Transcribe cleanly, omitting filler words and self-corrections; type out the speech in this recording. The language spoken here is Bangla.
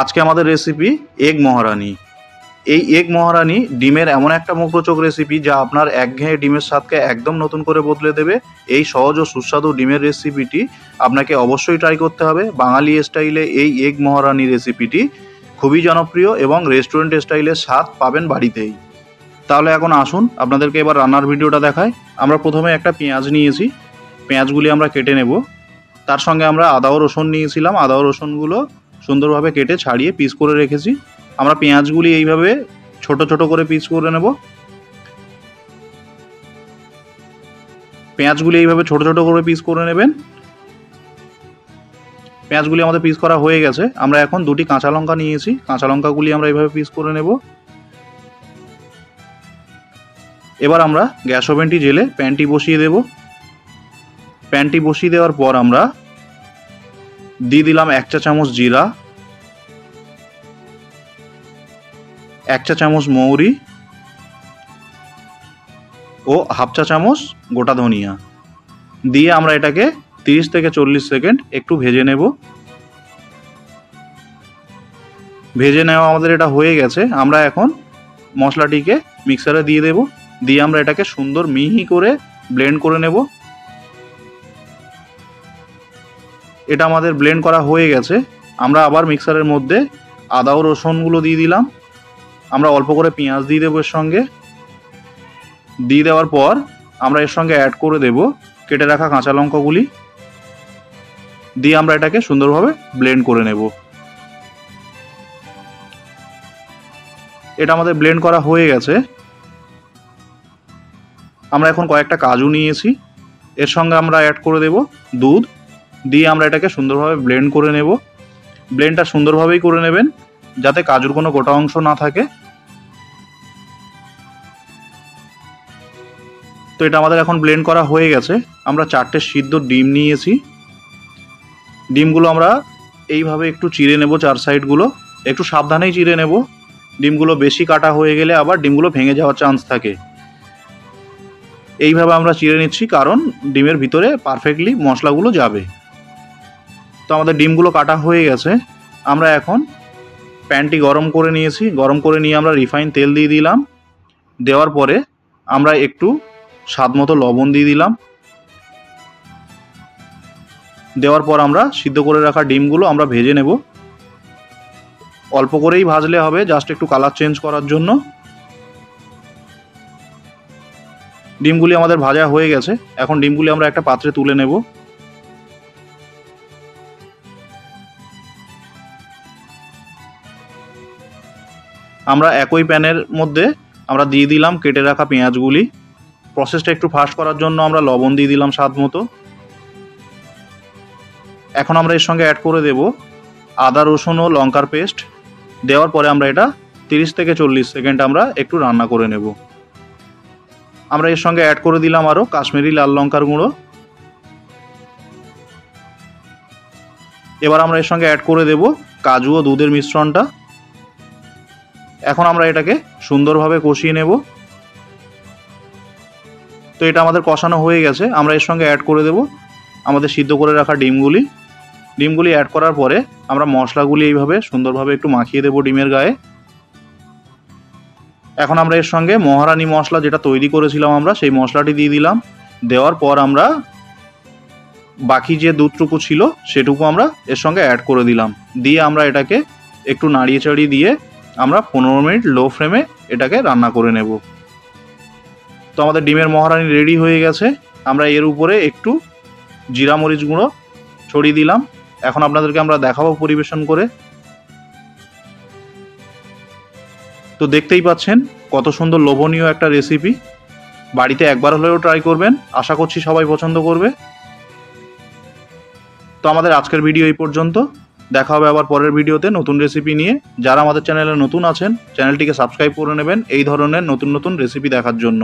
আজকে আমাদের রেসিপি এগ মহারানি। এই এগ মহারানি ডিমের এমন একটা মুখরোচক রেসিপি যা আপনার একঘেয়ে ডিমের স্বাদকে একদম নতুন করে বদলে দেবে। এই সহজ ও সুস্বাদু ডিমের রেসিপিটি আপনাকে অবশ্যই ট্রাই করতে হবে। বাঙালি স্টাইলে এই এগ মহারানি রেসিপিটি খুবই জনপ্রিয় এবং রেস্টুরেন্ট স্টাইলের স্বাদ পাবেন বাড়িতেই। তাহলে এখন আসুন আপনাদেরকে এবার রান্নার ভিডিওটা দেখাই। আমরা প্রথমে একটা পেঁয়াজ নিয়েছি, পেঁয়াজগুলি আমরা কেটে নেব। তার সঙ্গে আমরা আদা ও রসুন নিয়েছিলাম, আদা ও রসুনগুলো সুন্দরভাবে কেটে ছাড়িয়ে পিস করে রেখেছি। আমরা পেঁয়াজগুলি এইভাবে ছোট ছোট করে পিস করে নেব। পেঁয়াজগুলি এইভাবে ছোট ছোট করে পিস করে নেবেন। পেঁয়াজগুলি আমাদের পিস করা হয়ে গেছে। আমরা এখন দুটি কাঁচা লঙ্কা নিয়েছি, কাঁচা লঙ্কাগুলি আমরা এইভাবে পিস করে নেব। এবার আমরা গ্যাস ওভেনটি জেলে প্যানটি বসিয়ে দেব। প্যানটি বসিয়ে দেওয়ার পর আমরা দিয়ে দিলাম 1 চা চামচ জিরা, 1 চা চামচ মৌরি ও হাফ চা চামচ গোটা ধনিয়া দিয়ে আমরা এটাকে 30 থেকে 40 সেকেন্ড একটু ভেজে নেব। ভেজে নেওয়া আমাদের এটা হয়ে গেছে। আমরা এখন মশলাটিকে মিক্সারে দিয়ে দেব, দিয়ে আমরা এটাকে সুন্দর মিহি করে ব্লেন্ড করে নেব। এটা আমাদের ব্লেন্ড করা হয়ে গেছে। আমরা আবার মিক্সারের মধ্যে আদা ও রসুনগুলো দিয়ে দিলাম। আমরা অল্প করে পেঁয়াজ দিয়ে দেবো এর সঙ্গে। দিয়ে দেওয়ার পর আমরা এর সঙ্গে অ্যাড করে দেব কেটে রাখা কাঁচা লঙ্কাগুলি, দিয়ে আমরা এটাকে সুন্দরভাবে ব্লেন্ড করে নেব। এটা আমাদের ব্লেন্ড করা হয়ে গেছে। আমরা এখন কয়েকটা কাজু নিয়েছি, এর সঙ্গে আমরা অ্যাড করে দেব দুধ, দিয়ে আমরা এটাকে সুন্দরভাবে ব্লেন্ড করে নেব। ব্লেন্ডটা সুন্দরভাবেই করে নেবেন যাতে কাজুর কোনো গোটা অংশ না থাকে। তো এটা আমাদের এখন ব্লেন্ড করা হয়ে গেছে। আমরা 4টে সিদ্ধ ডিম নিয়েছি। ডিমগুলো আমরা এইভাবে একটু চিড়ে নেব, 4 সাইডগুলো একটু সাবধানেই চিড়ে নেব। ডিমগুলো বেশি কাটা হয়ে গেলে আবার ডিমগুলো ভেঙে যাওয়ার চান্স থাকে। এইভাবে আমরা চিড়ে নিচ্ছি কারণ ডিমের ভিতরে পারফেক্টলি মশলাগুলো যাবে। তো আমাদের ডিমগুলো কাটা হয়ে গেছে। আমরা এখন প্যানটি গরম করে নিয়েছি, গরম করে নিয়ে আমরা রিফাইন তেল দিয়ে দিলাম। দেওয়ার পরে আমরা একটু স্বাদ মতো লবণ দিয়ে দিলাম। দেওয়ার পর আমরা সিদ্ধ করে রাখা ডিমগুলো আমরা ভেজে নেব। অল্প করেই ভাজলে হবে, জাস্ট একটু কালার চেঞ্জ করার জন্য। ডিমগুলি আমাদের ভাজা হয়ে গেছে। এখন ডিমগুলি আমরা একটা পাত্রে তুলে নেব। আমরা একই প্যানের মধ্যে আমরা দিয়ে দিলাম কেটে রাখা পেঁয়াজগুলি। প্রসেসটা একটু ফাস্ট করার জন্য আমরা লবণ দিয়ে দিলাম স্বাদ মতো। এখন আমরা এর সঙ্গে অ্যাড করে দেব আদা রসুন ও লঙ্কার পেস্ট। দেওয়ার পরে আমরা এটা 30 থেকে 40 সেকেন্ড আমরা একটু রান্না করে নেব। আমরা এর সঙ্গে অ্যাড করে দিলাম আরও কাশ্মীরি লাল লঙ্কার গুঁড়ো। এবার আমরা এর সঙ্গে অ্যাড করে দেব কাজু ও দুধের মিশ্রণটা। এখন আমরা এটাকে সুন্দরভাবে কষিয়ে নেব। তো এটা আমাদের কষানো হয়ে গেছে। আমরা এর সঙ্গে অ্যাড করে দেব আমাদের সিদ্ধ করে রাখা ডিমগুলি। ডিমগুলি অ্যাড করার পরে আমরা মশলাগুলি এইভাবে সুন্দরভাবে একটু মাখিয়ে দেব ডিমের গায়ে। এখন আমরা এর সঙ্গে মহারানি মশলা যেটা তৈরি করেছিলাম আমরা সেই মশলাটি দিয়ে দিলাম। দেওয়ার পর আমরা বাকি যে দুধটুকু ছিল সেটুকু আমরা এর সঙ্গে অ্যাড করে দিলাম। দিয়ে আমরা এটাকে একটু নাড়িয়ে চাড়িয়ে দিয়ে আমরা 15 মিনিট লো ফ্লেমে এটাকে রান্না করে নেব। তো আমাদের ডিমের মহারানি রেডি হয়ে গেছে। আমরা এর উপরে একটু জিরা মরিচ গুঁড়ো ছড়িয়ে দিলাম। এখন আপনাদেরকে আমরা দেখাবো পরিবেশন করে। তো দেখতেই পাচ্ছেন কত সুন্দর লোভনীয় একটা রেসিপি। বাড়িতে একবার হলেও ট্রাই করবেন, আশা করছি সবাই পছন্দ করবে। তো আমাদের আজকের ভিডিও এই পর্যন্ত। দেখা হবে আবার পরের ভিডিওতে নতুন রেসিপি নিয়ে। যারা আমাদের চ্যানেলে নতুন আছেন চ্যানেলটিকে সাবস্ক্রাইব করে নেবেন এই ধরনের নতুন নতুন রেসিপি দেখার জন্য।